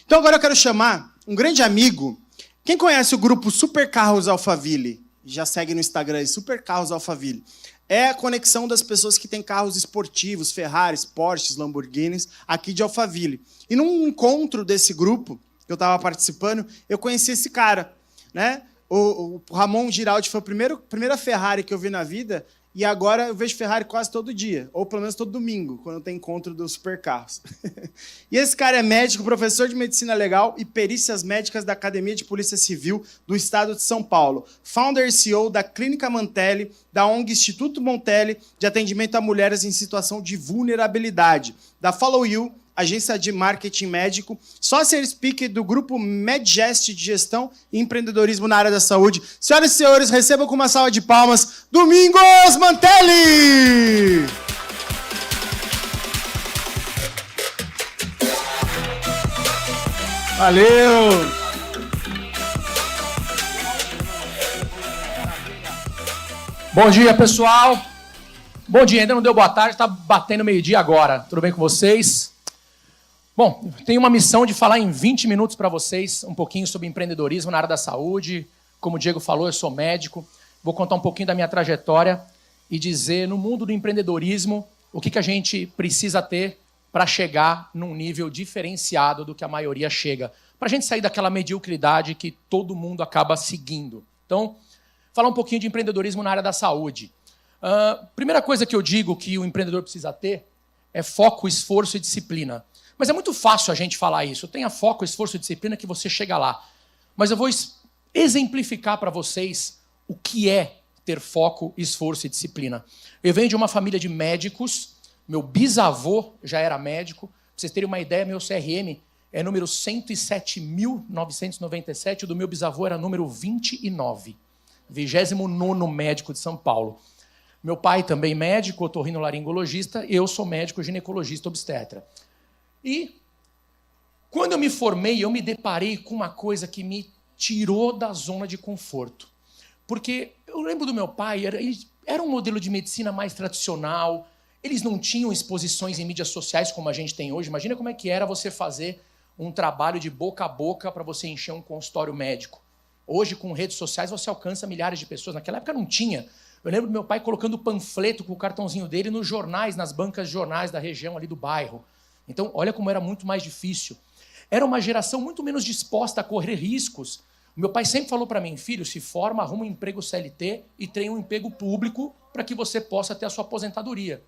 Então agora eu quero chamar um grande amigo. Quem conhece o grupo Super Carros Alphaville? Já segue no Instagram aí, Super Carros Alphaville. É a conexão das pessoas que têm carros esportivos, Ferraris, Porsches, Lamborghinis, aqui de Alphaville. E num encontro desse grupo, que eu estava participando, eu conheci esse cara, né? O Ramon Giraldi foi a primeira Ferrari que eu vi na vida, e agora eu vejo Ferrari quase todo dia, ou pelo menos todo domingo, quando tem encontro dos Supercarros. E esse cara é médico, professor de medicina legal e perícias médicas da Academia de Polícia Civil do Estado de São Paulo. Founder e CEO da Clínica Mantelli, da ONG Instituto Mantelli, de atendimento a mulheres em situação de vulnerabilidade, da Follow You, agência de marketing médico, sócio speaker do grupo Medgest de gestão e empreendedorismo na área da saúde. Senhoras e senhores, recebam com uma salva de palmas, Domingos Mantelli! Valeu! Bom dia, pessoal. Bom dia, ainda não deu boa tarde, está batendo meio-dia agora. Tudo bem com vocês? Bom, tenho uma missão de falar em 20 minutos para vocês um pouquinho sobre empreendedorismo na área da saúde. Como o Diego falou, eu sou médico. Vou contar um pouquinho da minha trajetória e dizer, no mundo do empreendedorismo, o que a gente precisa ter para chegar num nível diferenciado do que a maioria chega. Para a gente sair daquela mediocridade que todo mundo acaba seguindo. Então, falar um pouquinho de empreendedorismo na área da saúde. Primeira coisa que eu digo que o empreendedor precisa ter é foco, esforço e disciplina. Mas é muito fácil a gente falar isso. Tenha foco, esforço e disciplina que você chega lá. Mas eu vou exemplificar para vocês o que é ter foco, esforço e disciplina. Eu venho de uma família de médicos. Meu bisavô já era médico. Para vocês terem uma ideia, meu CRM é número 107.997. O do meu bisavô era número 29. 29º médico de São Paulo. Meu pai também médico, otorrinolaringologista. Eu sou médico ginecologista obstetra. E quando eu me formei, eu me deparei com uma coisa que me tirou da zona de conforto. Porque eu lembro do meu pai, era um modelo de medicina mais tradicional, eles não tinham exposições em mídias sociais como a gente tem hoje. Imagina como é que era você fazer um trabalho de boca a boca para você encher um consultório médico. Hoje, com redes sociais, você alcança milhares de pessoas. Naquela época não tinha. Eu lembro do meu pai colocando panfleto com o cartãozinho dele nos jornais, nas bancas de jornais da região ali do bairro. Então, olha como era muito mais difícil. Era uma geração muito menos disposta a correr riscos. O meu pai sempre falou para mim, filho, se forma, arruma um emprego CLT e treina um emprego público para que você possa ter a sua aposentadoria.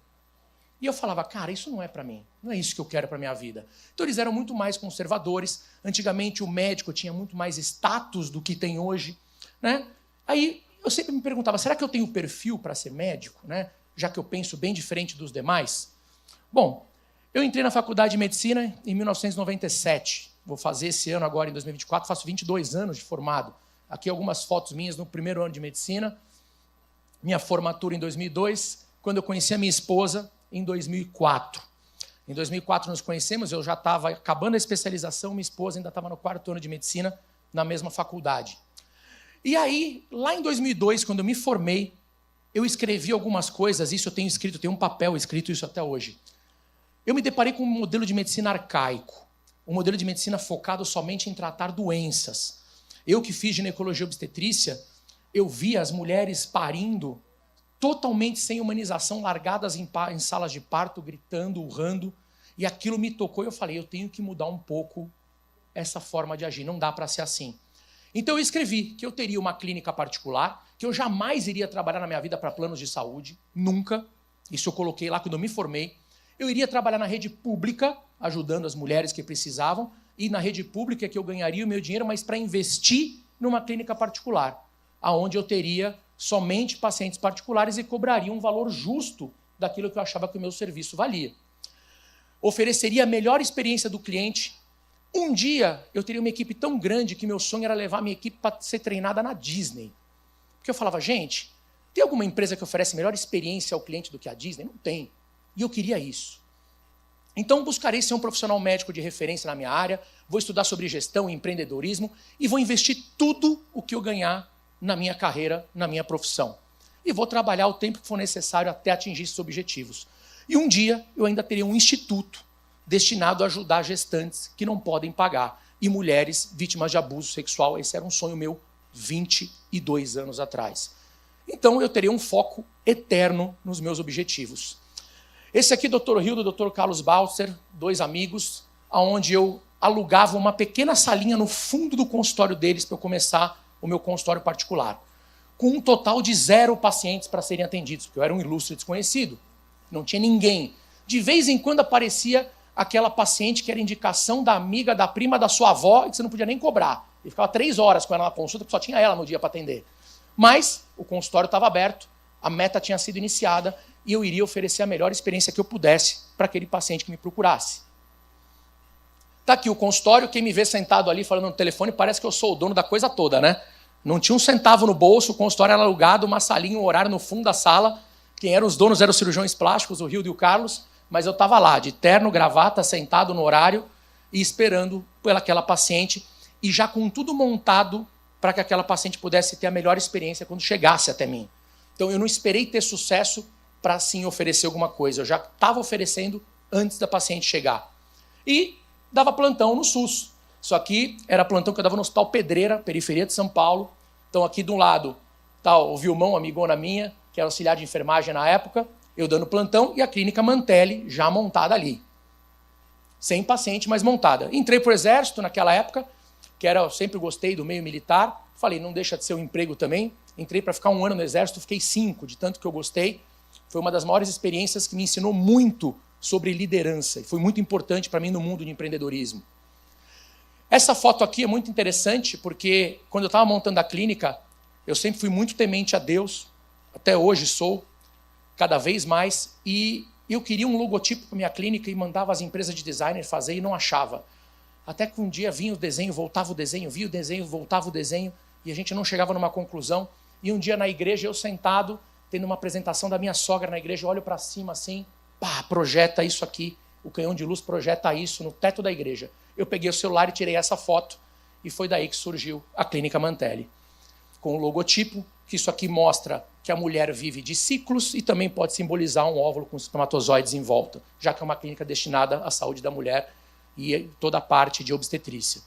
E eu falava, cara, isso não é para mim. Não é isso que eu quero para minha vida. Então, eles eram muito mais conservadores. Antigamente, o médico tinha muito mais status do que tem hoje, né? Aí, eu sempre me perguntava, será que eu tenho perfil para ser médico, né? Já que eu penso bem diferente dos demais? Bom, eu entrei na faculdade de medicina em 1997. Vou fazer esse ano agora, em 2024, faço 22 anos de formado. Aqui algumas fotos minhas no primeiro ano de medicina. Minha formatura em 2002, quando eu conheci a minha esposa em 2004. Em 2004 nos conhecemos, eu já estava acabando a especialização, minha esposa ainda estava no 4º ano de medicina, na mesma faculdade. E aí, lá em 2002, quando eu me formei, eu escrevi algumas coisas, isso eu tenho escrito, tenho um papel escrito isso até hoje. Eu me deparei com um modelo de medicina arcaico, um modelo de medicina focado somente em tratar doenças. Eu que fiz ginecologia e obstetrícia, eu vi as mulheres parindo totalmente sem humanização, largadas em salas de parto, gritando, urrando, e aquilo me tocou e eu falei, eu tenho que mudar um pouco essa forma de agir, não dá para ser assim. Então eu escrevi que eu teria uma clínica particular, que eu jamais iria trabalhar na minha vida para planos de saúde, nunca, isso eu coloquei lá quando eu me formei. Eu iria trabalhar na rede pública, ajudando as mulheres que precisavam, e na rede pública que eu ganharia o meu dinheiro, mas para investir numa clínica particular, onde eu teria somente pacientes particulares e cobraria um valor justo daquilo que eu achava que o meu serviço valia. Ofereceria a melhor experiência do cliente. Um dia eu teria uma equipe tão grande que meu sonho era levar a minha equipe para ser treinada na Disney. Porque eu falava, gente, tem alguma empresa que oferece melhor experiência ao cliente do que a Disney? Não tem. E eu queria isso. Então, buscarei ser um profissional médico de referência na minha área, vou estudar sobre gestão e empreendedorismo e vou investir tudo o que eu ganhar na minha carreira, na minha profissão. E vou trabalhar o tempo que for necessário até atingir esses objetivos. E um dia, eu ainda teria um instituto destinado a ajudar gestantes que não podem pagar. e mulheres vítimas de abuso sexual. Esse era um sonho meu 22 anos atrás. Então eu teria um foco eterno nos meus objetivos. Esse aqui, Dr. Hildo e Dr. Carlos Balser, 2 amigos, onde eu alugava uma pequena salinha no fundo do consultório deles para eu começar o meu consultório particular, com um total de 0 pacientes para serem atendidos, porque eu era um ilustre desconhecido, não tinha ninguém. De vez em quando aparecia aquela paciente que era indicação da amiga, da prima, da sua avó, e que você não podia nem cobrar. E ficava 3 horas com ela na consulta, porque só tinha ela no dia para atender. Mas o consultório estava aberto, a meta tinha sido iniciada, e eu iria oferecer a melhor experiência que eu pudesse para aquele paciente que me procurasse. Está aqui o consultório, quem me vê sentado ali falando no telefone, parece que eu sou o dono da coisa toda, né? Não tinha um centavo no bolso, o consultório era alugado, uma salinha, um horário no fundo da sala. Quem eram os donos eram os cirurgiões plásticos, o Hildo e o Carlos, mas eu estava lá, de terno, gravata, sentado no horário e esperando pelaquela paciente e já com tudo montado para que aquela paciente pudesse ter a melhor experiência quando chegasse até mim. Então eu não esperei ter sucesso para assim oferecer alguma coisa, eu já estava oferecendo antes da paciente chegar. E dava plantão no SUS. Isso aqui era plantão que eu dava no Hospital Pedreira, periferia de São Paulo. Então aqui de um lado está o Vilmão, amigona minha, que era auxiliar de enfermagem na época, eu dando plantão, e a clínica Mantelli já montada ali. Sem paciente, mas montada. Entrei para o Exército naquela época, eu sempre gostei do meio militar, falei, não deixa de ser um emprego também. Entrei para ficar 1 ano no Exército, fiquei 5, de tanto que eu gostei. Foi uma das maiores experiências que me ensinou muito sobre liderança, e foi muito importante para mim no mundo de empreendedorismo. Essa foto aqui é muito interessante, porque quando eu estava montando a clínica, eu sempre fui muito temente a Deus, até hoje sou, cada vez mais, e eu queria um logotipo para minha clínica e mandava as empresas de designer fazer e não achava. Até que um dia vinha o desenho, voltava o desenho, via o desenho, voltava o desenho, e a gente não chegava numa conclusão. E um dia na igreja, eu sentado, tendo uma apresentação da minha sogra na igreja, eu olho para cima assim, pá, projeta isso aqui, o canhão de luz projeta isso no teto da igreja. Eu peguei o celular e tirei essa foto, e foi daí que surgiu a Clínica Mantelli. Com o logotipo, que isso aqui mostra que a mulher vive de ciclos e também pode simbolizar um óvulo com espermatozoides em volta, já que é uma clínica destinada à saúde da mulher e toda a parte de obstetrícia.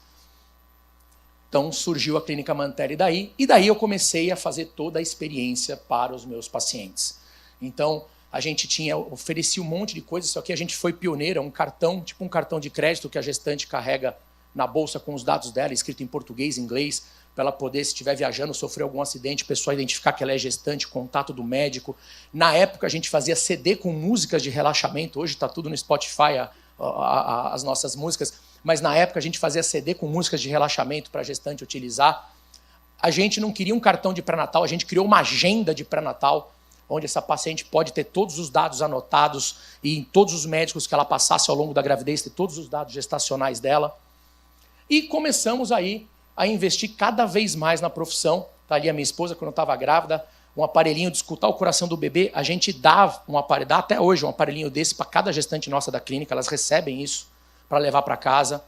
Então surgiu a Clínica Mantelli daí, e daí eu comecei a fazer toda a experiência para os meus pacientes. Então a gente oferecia um monte de coisas, só que a gente foi pioneira, um cartão, tipo um cartão de crédito que a gestante carrega na bolsa com os dados dela, escrito em português, inglês, para ela poder, se estiver viajando, sofrer algum acidente, o pessoal identificar que ela é gestante, contato do médico. Na época a gente fazia CD com músicas de relaxamento, hoje está tudo no Spotify, as nossas músicas, mas na época a gente fazia CD com músicas de relaxamento para a gestante utilizar. A gente não queria um cartão de pré-natal, a gente criou uma agenda de pré-natal, onde essa paciente pode ter todos os dados anotados e em todos os médicos que ela passasse ao longo da gravidez, ter todos os dados gestacionais dela. E começamos aí a investir cada vez mais na profissão. Está ali a minha esposa, quando eu estava grávida, um aparelhinho de escutar o coração do bebê. A gente dá um aparelho, dá até hoje um aparelhinho desse para cada gestante nossa da clínica, elas recebem isso para levar para casa.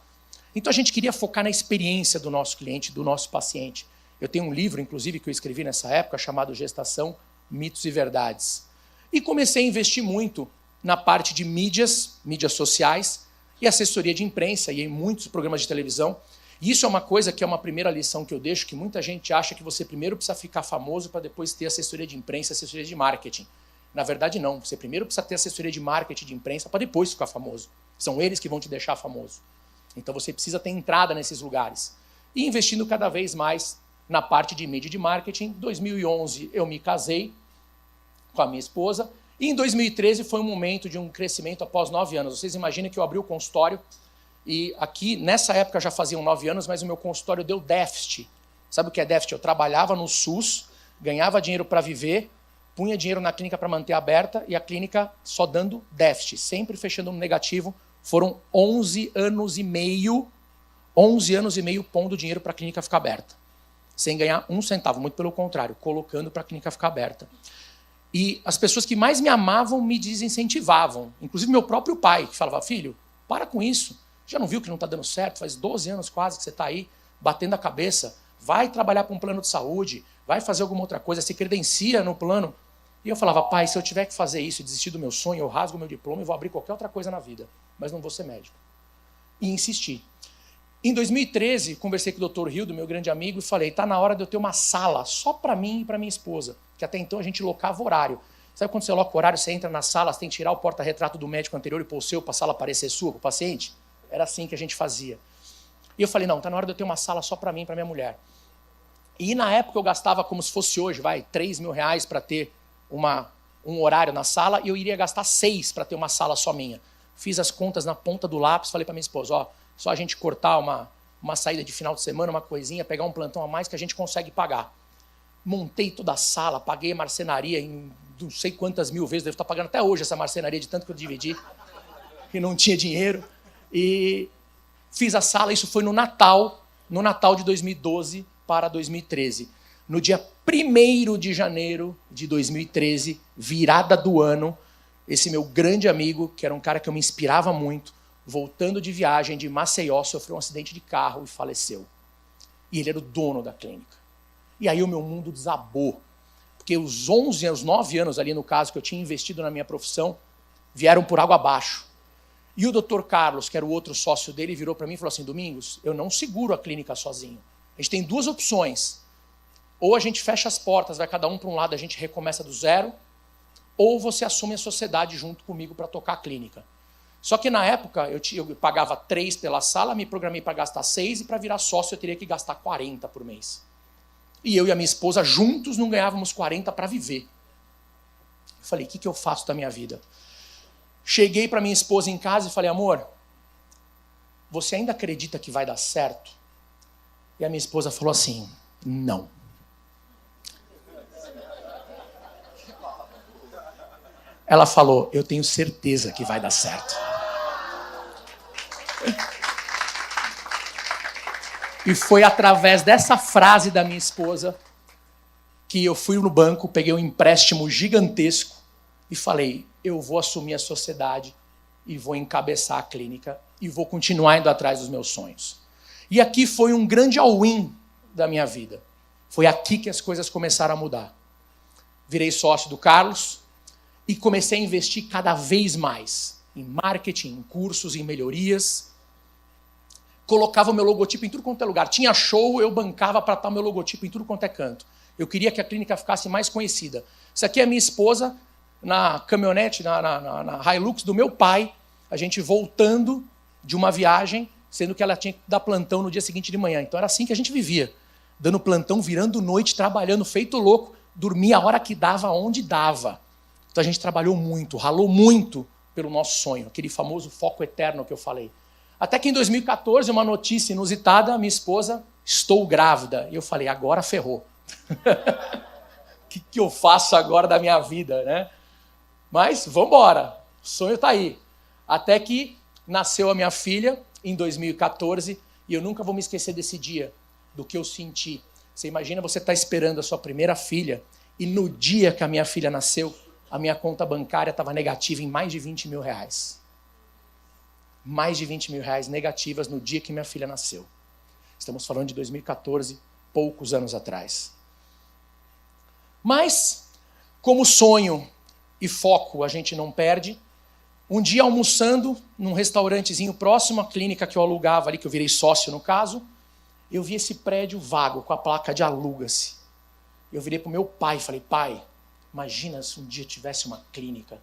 Então a gente queria focar na experiência do nosso cliente, do nosso paciente. Eu tenho um livro, inclusive, que eu escrevi nessa época, chamado Gestação, Mitos e Verdades. E comecei a investir muito na parte de mídias sociais e assessoria de imprensa, e em muitos programas de televisão. E isso é uma coisa que é uma primeira lição que eu deixo, que muita gente acha que você primeiro precisa ficar famoso para depois ter assessoria de imprensa, assessoria de marketing. Na verdade, não. Você primeiro precisa ter assessoria de marketing, de imprensa, para depois ficar famoso. São eles que vão te deixar famoso. Então você precisa ter entrada nesses lugares. E investindo cada vez mais na parte de mídia e de marketing. Em 2011 eu me casei com a minha esposa. E em 2013 foi um momento de um crescimento após 9 anos. Vocês imaginam que eu abri o consultório e aqui, nessa época, já faziam 9 anos, mas o meu consultório deu déficit. Sabe o que é déficit? Eu trabalhava no SUS, ganhava dinheiro para viver, punha dinheiro na clínica para manter aberta e a clínica só dando déficit, sempre fechando no negativo. Foram 11 anos e meio pondo dinheiro para a clínica ficar aberta. Sem ganhar um centavo, muito pelo contrário, colocando para a clínica ficar aberta. E as pessoas que mais me amavam me desincentivavam. Inclusive meu próprio pai, que falava, filho, para com isso. Já não viu que não está dando certo? Faz 12 anos quase que você está aí batendo a cabeça. Vai trabalhar para um plano de saúde, vai fazer alguma outra coisa, se credencia no plano. E eu falava, pai, se eu tiver que fazer isso e desistir do meu sonho, eu rasgo meu diploma e vou abrir qualquer outra coisa na vida. Mas não vou ser médico. E insisti. Em 2013, conversei com o Dr. Hildo, meu grande amigo, e falei, tá na hora de eu ter uma sala só para mim e para minha esposa, que até então a gente locava horário. Sabe quando você loca o horário, você entra na sala, você tem que tirar o porta-retrato do médico anterior e pôr o seu para a sala parecer sua para o paciente? Era assim que a gente fazia. E eu falei, não, tá na hora de eu ter uma sala só para mim e para minha mulher. E na época eu gastava como se fosse hoje, R$3.000 para ter um horário na sala, e eu iria gastar 6 para ter uma sala só minha. Fiz as contas na ponta do lápis, falei para minha esposa, ó, só a gente cortar uma saída de final de semana, uma coisinha, pegar um plantão a mais que a gente consegue pagar. Montei toda a sala, paguei a marcenaria em não sei quantas mil vezes, devo estar pagando até hoje essa marcenaria de tanto que eu dividi, que não tinha dinheiro. E fiz a sala, isso foi no Natal de 2012 para 2013. No dia 1º de janeiro de 2013, virada do ano, esse meu grande amigo, que era um cara que eu me inspirava muito, voltando de viagem de Maceió, sofreu um acidente de carro e faleceu. E ele era o dono da clínica. E aí o meu mundo desabou. Porque os 9 anos ali, no caso, que eu tinha investido na minha profissão, vieram por água abaixo. E o Dr. Carlos, que era o outro sócio dele, virou para mim e falou assim, Domingos, eu não seguro a clínica sozinho. A gente tem 2 opções. Ou a gente fecha as portas, vai cada um para um lado, a gente recomeça do zero, ou você assume a sociedade junto comigo para tocar a clínica. Só que na época eu pagava 3 pela sala, me programei para gastar 6 e para virar sócio eu teria que gastar 40 por mês. E eu e a minha esposa juntos não ganhávamos 40 para viver. Eu falei, o que eu faço da minha vida? Cheguei para minha esposa em casa e falei, amor, você ainda acredita que vai dar certo? E a minha esposa falou assim, não. Ela falou, eu tenho certeza que vai dar certo. E foi através dessa frase da minha esposa que eu fui no banco, peguei um empréstimo gigantesco e falei, eu vou assumir a sociedade e vou encabeçar a clínica e vou continuar indo atrás dos meus sonhos. E aqui foi um grande all-in da minha vida. Foi aqui que as coisas começaram a mudar. Virei sócio do Carlos e comecei a investir cada vez mais em marketing, em cursos, em melhorias. Colocava o meu logotipo em tudo quanto é lugar. Tinha show, eu bancava para estar o meu logotipo em tudo quanto é canto. Eu queria que a clínica ficasse mais conhecida. Isso aqui é minha esposa na caminhonete, na Hilux do meu pai, a gente voltando de uma viagem, sendo que ela tinha que dar plantão no dia seguinte de manhã. Então era assim que a gente vivia, dando plantão, virando noite, trabalhando, feito louco, dormia a hora que dava, onde dava. Então a gente trabalhou muito, ralou muito pelo nosso sonho, aquele famoso foco eterno que eu falei. Até que em 2014, uma notícia inusitada, minha esposa, estou grávida. E eu falei, agora ferrou. O que eu faço agora da minha vida, né? Mas vamos embora, o sonho está aí. Até que nasceu a minha filha em 2014 e eu nunca vou me esquecer desse dia, do que eu senti. Você imagina, você está esperando a sua primeira filha e no dia que a minha filha nasceu, a minha conta bancária estava negativa em mais de R$20.000. Mais de R$20.000 negativas no dia que minha filha nasceu. Estamos falando de 2014, poucos anos atrás. Mas, como sonho e foco a gente não perde, um dia almoçando num restaurantezinho próximo à clínica que eu alugava ali, que eu virei sócio no caso, eu vi esse prédio vago com a placa de aluga-se. Eu virei para o meu pai e falei, pai, imagina se um dia tivesse uma clínica,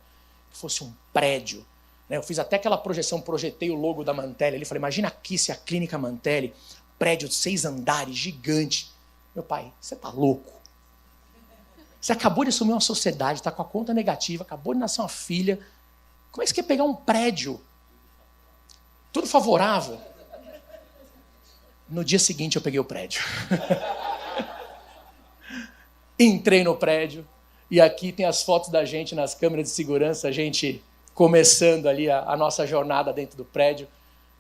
que fosse um prédio. Eu fiz até aquela projeção, projetei o logo da Mantelli ali, falei, imagina aqui se a clínica Mantelli, prédio de 6 andares, gigante. Meu pai, você tá louco? Você acabou de assumir uma sociedade, está com a conta negativa, acabou de nascer uma filha. Como é que você quer pegar um prédio? Tudo favorável. No dia seguinte eu peguei o prédio. Entrei no prédio e aqui tem as fotos da gente nas câmeras de segurança, a gente começando ali a nossa jornada dentro do prédio.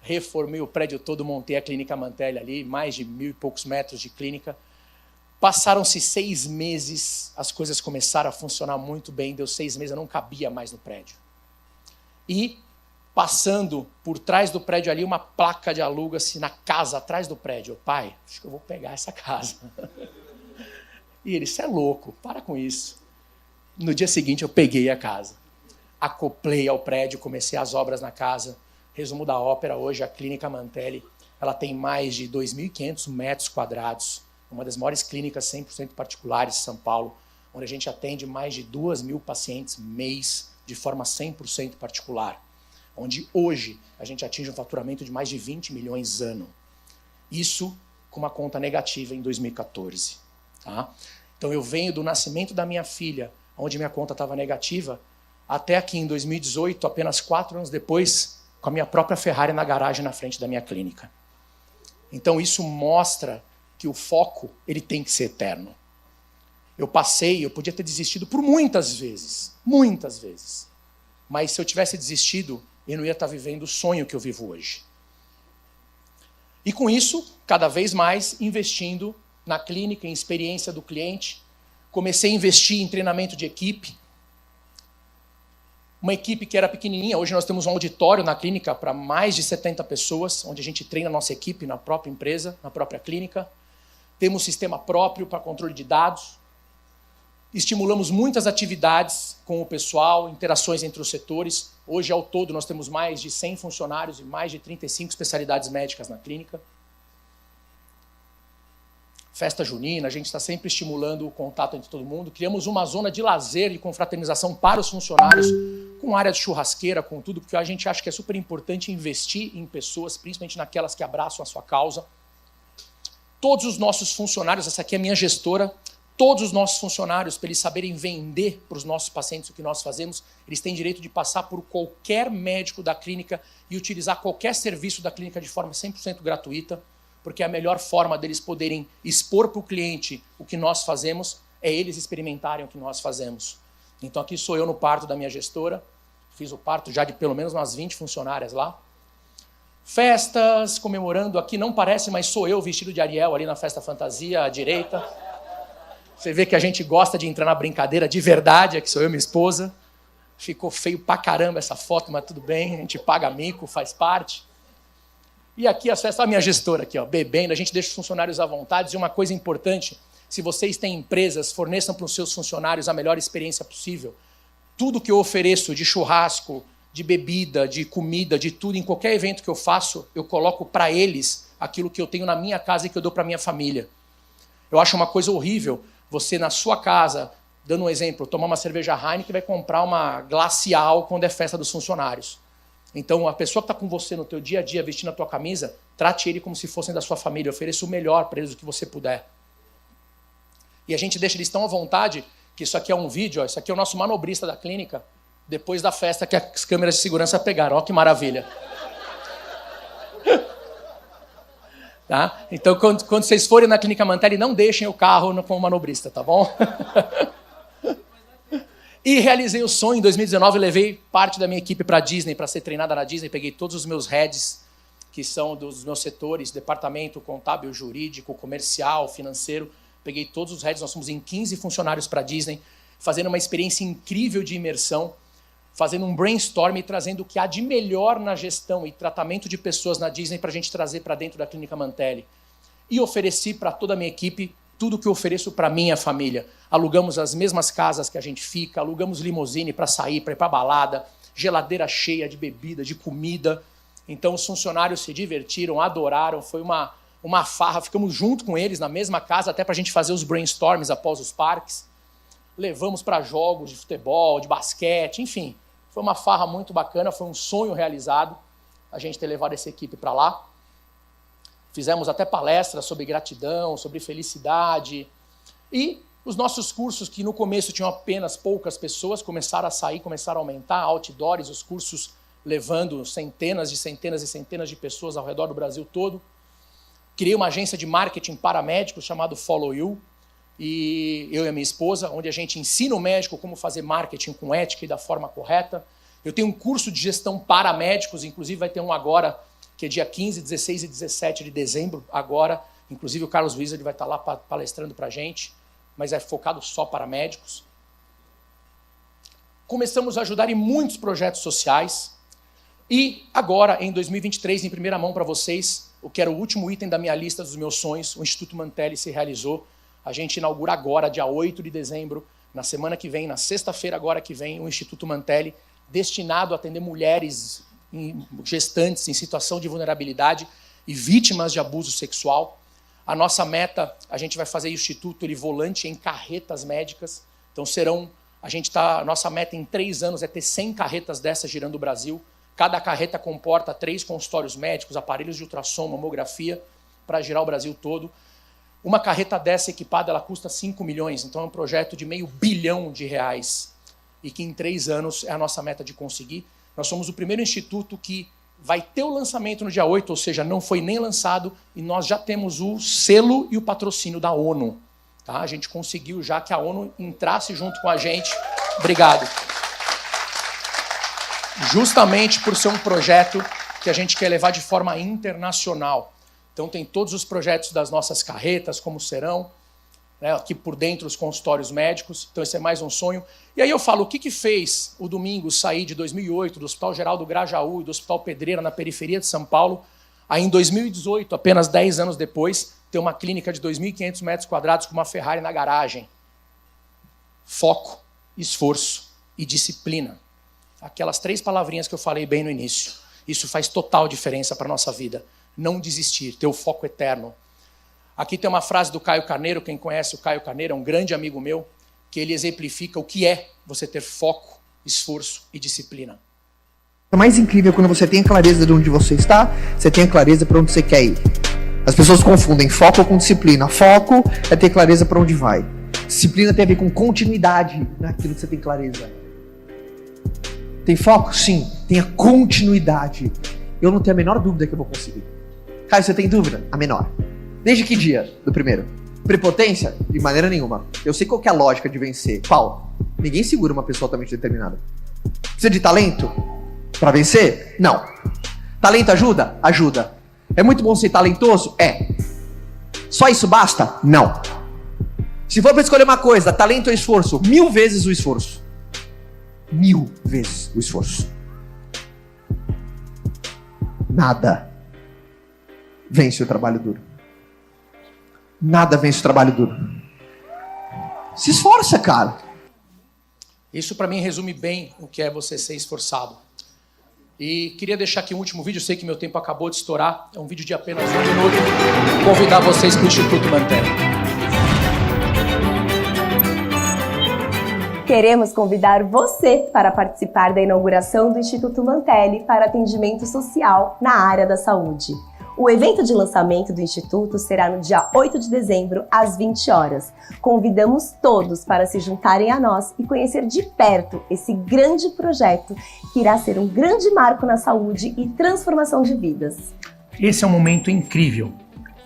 Reformei o prédio todo, montei a clínica Mantelli ali, mais de 1.000 e poucos metros de clínica. Passaram-se 6 meses, as coisas começaram a funcionar muito bem, deu 6 meses, eu não cabia mais no prédio. E passando por trás do prédio ali, uma placa de aluga-se na casa atrás do prédio. Pai, acho que eu vou pegar essa casa. E ele, você é louco, para com isso. No dia seguinte eu peguei a casa. Acoplei ao prédio, comecei as obras na casa. Resumo da ópera hoje, a clínica Mantelli Ela tem mais de 2.500 metros quadrados, uma das maiores clínicas 100% particulares de São Paulo, onde a gente atende mais de 2.000 pacientes mês de forma 100% particular, onde hoje a gente atinge um faturamento de mais de 20 milhões ano. Isso com uma conta negativa em 2014. Tá? Então eu venho do nascimento da minha filha, onde minha conta estava negativa, até aqui em 2018, apenas 4 anos depois, com a minha própria Ferrari na garagem na frente da minha clínica. Então isso mostra que o foco ele tem que ser eterno. Eu podia ter desistido por muitas vezes, mas se eu tivesse desistido, eu não ia estar vivendo o sonho que eu vivo hoje. E com isso, cada vez mais investindo na clínica, em experiência do cliente, comecei a investir em treinamento de equipe, uma equipe que era pequenininha. Hoje nós temos um auditório na clínica para mais de 70 pessoas, onde a gente treina a nossa equipe na própria empresa, na própria clínica. Temos sistema próprio para controle de dados. Estimulamos muitas atividades com o pessoal, interações entre os setores. Hoje, ao todo, nós temos mais de 100 funcionários e mais de 35 especialidades médicas na clínica. Festa junina, a gente está sempre estimulando o contato entre todo mundo. Criamos uma zona de lazer e confraternização para os funcionários, com área de churrasqueira, com tudo, porque a gente acha que é super importante investir em pessoas, principalmente naquelas que abraçam a sua causa. Todos os nossos funcionários, essa aqui é a minha gestora, todos os nossos funcionários, para eles saberem vender para os nossos pacientes o que nós fazemos, eles têm direito de passar por qualquer médico da clínica e utilizar qualquer serviço da clínica de forma 100% gratuita, porque a melhor forma deles poderem expor para o cliente o que nós fazemos é eles experimentarem o que nós fazemos. Então aqui sou eu no parto da minha gestora, fiz o parto já de pelo menos umas 20 funcionárias lá. Festas, comemorando, aqui não parece, mas sou eu vestido de Ariel ali na festa fantasia à direita. Você vê que a gente gosta de entrar na brincadeira de verdade, aqui sou eu e minha esposa. Ficou feio pra caramba essa foto, mas tudo bem, a gente paga mico, faz parte. E aqui as festas, a minha gestora aqui, ó, bebendo, a gente deixa os funcionários à vontade. E uma coisa importante, se vocês têm empresas, forneçam para os seus funcionários a melhor experiência possível. Tudo que eu ofereço de churrasco, de bebida, de comida, de tudo, em qualquer evento que eu faço, eu coloco para eles aquilo que eu tenho na minha casa e que eu dou para minha família. Eu acho uma coisa horrível você, na sua casa, dando um exemplo, tomar uma cerveja Heineken e vai comprar uma Glacial quando é festa dos funcionários. Então, a pessoa que está com você no teu dia a dia, vestindo a tua camisa, trate ele como se fossem da sua família, ofereça o melhor para eles, o que você puder. E a gente deixa eles tão à vontade que isso aqui é um vídeo, ó, isso aqui é o nosso manobrista da clínica, depois da festa que as câmeras de segurança pegaram. Olha que maravilha. Tá? Então, quando vocês forem na Clínica Mantelli, não deixem o carro com o manobrista, tá bom? E realizei o sonho em 2019, levei parte da minha equipe para a Disney, para ser treinada na Disney, peguei todos os meus heads, que são dos meus setores, departamento contábil, jurídico, comercial, financeiro, peguei todos os heads, nós fomos em 15 funcionários para a Disney, fazendo uma experiência incrível de imersão, fazendo um brainstorm e trazendo o que há de melhor na gestão e tratamento de pessoas na Disney para a gente trazer para dentro da Clínica Mantelli. E ofereci para toda a minha equipe tudo que eu ofereço para minha família. Alugamos as mesmas casas que a gente fica, alugamos limusine para sair, para ir para balada, geladeira cheia de bebida, de comida. Então os funcionários se divertiram, adoraram, foi uma farra, ficamos junto com eles na mesma casa, até para a gente fazer os brainstorms após os parques. Levamos para jogos de futebol, de basquete, enfim. Foi uma farra muito bacana, foi um sonho realizado a gente ter levado essa equipe para lá. Fizemos até palestras sobre gratidão, sobre felicidade. E os nossos cursos, que no começo tinham apenas poucas pessoas, começaram a sair, começaram a aumentar, outdoors, os cursos levando centenas e centenas de pessoas ao redor do Brasil todo. Criei uma agência de marketing para médicos chamado Follow You, e eu e a minha esposa, onde a gente ensina o médico como fazer marketing com ética e da forma correta. Eu tenho um curso de gestão para médicos, inclusive vai ter um agora, que é dia 15, 16 e 17 de dezembro, agora. Inclusive o Carlos Wizard vai estar lá palestrando para a gente, mas é focado só para médicos. Começamos a ajudar em muitos projetos sociais. E agora, em 2023, em primeira mão para vocês, o que era o último item da minha lista dos meus sonhos, o Instituto Mantelli se realizou. A gente inaugura agora, dia 8 de dezembro, na semana que vem, na sexta-feira agora que vem, o Instituto Mantelli, destinado a atender mulheres gestantes em situação de vulnerabilidade, e vítimas de abuso sexual. A nossa meta, a gente vai fazer o Instituto ele volante em carretas médicas. Então a nossa meta em 3 anos é ter 100 carretas dessas girando o Brasil. Cada carreta comporta 3 consultórios médicos, aparelhos de ultrassom, mamografia, para girar o Brasil todo. Uma carreta dessa equipada, ela custa 5 milhões, então é um projeto de R$500 bilhão. E que em 3 anos é a nossa meta de conseguir. Nós somos o primeiro instituto que vai ter o lançamento no dia 8, ou seja, não foi nem lançado, e nós já temos o selo e o patrocínio da ONU. Tá? A gente conseguiu já que a ONU entrasse junto com a gente. Obrigado. Justamente por ser um projeto que a gente quer levar de forma internacional. Então tem todos os projetos das nossas carretas, como serão, né, aqui por dentro os consultórios médicos. Então esse é mais um sonho. E aí eu falo, o que fez o Domingos sair de 2008 do Hospital Geral do Grajaú e do Hospital Pedreira na periferia de São Paulo, aí em 2018, apenas 10 anos depois, ter uma clínica de 2.500 metros quadrados com uma Ferrari na garagem. Foco, esforço e disciplina. Aquelas 3 palavrinhas que eu falei bem no início. Isso faz total diferença para a nossa vida. Não desistir, ter o foco eterno. Aqui tem uma frase do Caio Carneiro, quem conhece o Caio Carneiro, é um grande amigo meu, que ele exemplifica o que é você ter foco, esforço e disciplina. O mais incrível é quando você tem a clareza de onde você está, você tem a clareza para onde você quer ir. As pessoas confundem foco com disciplina. Foco é ter clareza para onde vai. Disciplina tem a ver com continuidade naquilo que você tem clareza. Tem foco? Sim. Tenha continuidade. Eu não tenho a menor dúvida que eu vou conseguir. Caio, você tem dúvida? A menor. Desde que dia do primeiro? Prepotência? De maneira nenhuma. Eu sei qual que é a lógica de vencer. Qual? Ninguém segura uma pessoa altamente determinada. Precisa de talento para vencer? Não. Talento ajuda? Ajuda. É muito bom ser talentoso? É. Só isso basta? Não. Se for para escolher uma coisa, talento ou esforço? 1000 vezes o esforço. 1000 vezes o esforço. Nada vence o trabalho duro. Nada vence o trabalho duro. Se esforça, cara. Isso para mim resume bem o que é você ser esforçado. E queria deixar aqui um último vídeo, eu sei que meu tempo acabou de estourar, é um vídeo de apenas 1 minuto. Convidar vocês para o Instituto Mantelli. Queremos convidar você para participar da inauguração do Instituto Mantelli para atendimento social na área da saúde. O evento de lançamento do Instituto será no dia 8 de dezembro, às 20 horas. Convidamos todos para se juntarem a nós e conhecer de perto esse grande projeto que irá ser um grande marco na saúde e transformação de vidas. Esse é um momento incrível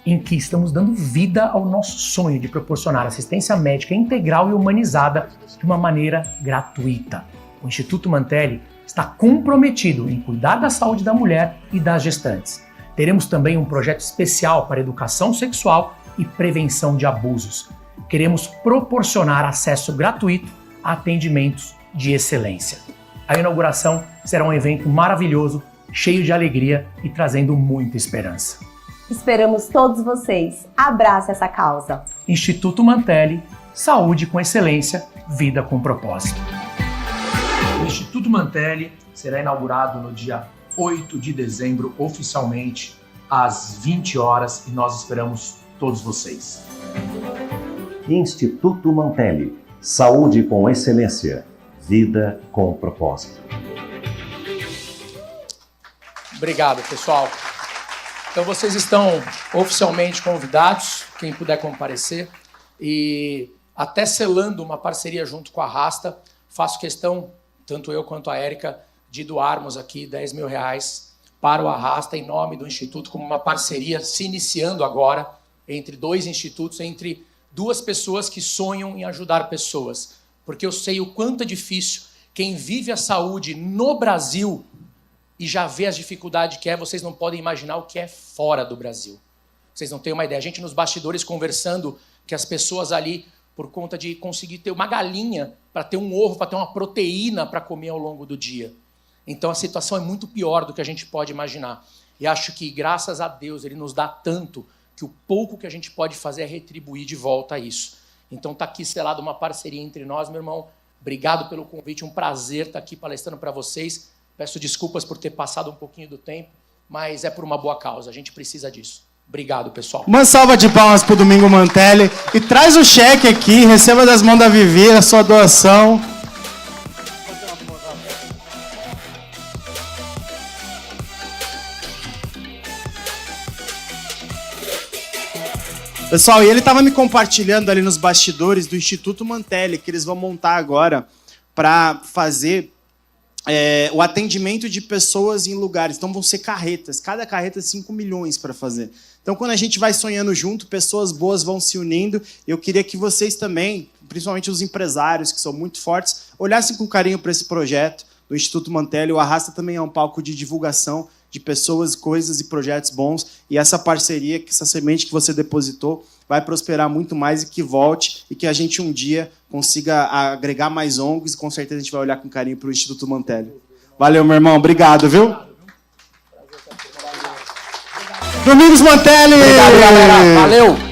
em que estamos dando vida ao nosso sonho de proporcionar assistência médica integral e humanizada de uma maneira gratuita. O Instituto Mantelli está comprometido em cuidar da saúde da mulher e das gestantes. Teremos também um projeto especial para educação sexual e prevenção de abusos. Queremos proporcionar acesso gratuito a atendimentos de excelência. A inauguração será um evento maravilhoso, cheio de alegria e trazendo muita esperança. Esperamos todos vocês. Abrace essa causa. Instituto Mantelli, saúde com excelência, vida com propósito. O Instituto Mantelli será inaugurado no dia 8 de dezembro, oficialmente, às 20 horas, e nós esperamos todos vocês. Instituto Mantelli. Saúde com excelência. Vida com propósito. Obrigado, pessoal. Então vocês estão oficialmente convidados, quem puder comparecer, e até selando uma parceria junto com a Rasta, faço questão, tanto eu quanto a Érica, de doarmos aqui R$10 mil para o Arrasta em nome do Instituto, como uma parceria se iniciando agora entre 2 institutos, entre 2 pessoas que sonham em ajudar pessoas. Porque eu sei o quanto é difícil quem vive a saúde no Brasil e já vê as dificuldades que é, vocês não podem imaginar o que é fora do Brasil. Vocês não têm uma ideia. A gente nos bastidores conversando que as pessoas ali, por conta de conseguir ter uma galinha para ter um ovo, para ter uma proteína para comer ao longo do dia. Então a situação é muito pior do que a gente pode imaginar. E acho que, graças a Deus, Ele nos dá tanto que o pouco que a gente pode fazer é retribuir de volta isso. Então está aqui selado uma parceria entre nós, meu irmão. Obrigado pelo convite, um prazer estar aqui palestrando para vocês. Peço desculpas por ter passado um pouquinho do tempo, mas é por uma boa causa. A gente precisa disso. Obrigado, pessoal. Uma salva de palmas pro Domingo Mantelli. E traz o cheque aqui, receba das mãos da Vivi a sua doação. Pessoal, e ele estava me compartilhando ali nos bastidores do Instituto Mantelli, que eles vão montar agora para fazer o atendimento de pessoas em lugares. Então vão ser carretas, cada carreta 5 milhões para fazer. Então quando a gente vai sonhando junto, pessoas boas vão se unindo. Eu queria que vocês também, principalmente os empresários, que são muito fortes, olhassem com carinho para esse projeto do Instituto Mantelli. O Arrasta também é um palco de divulgação de pessoas, coisas e projetos bons. E essa parceria, essa semente que você depositou, vai prosperar muito mais e que volte e que a gente um dia consiga agregar mais ONGs e com certeza a gente vai olhar com carinho para o Instituto Mantelli. Valeu, meu irmão. Obrigado, viu? Domingos Mantelli! Obrigado, galera. Valeu!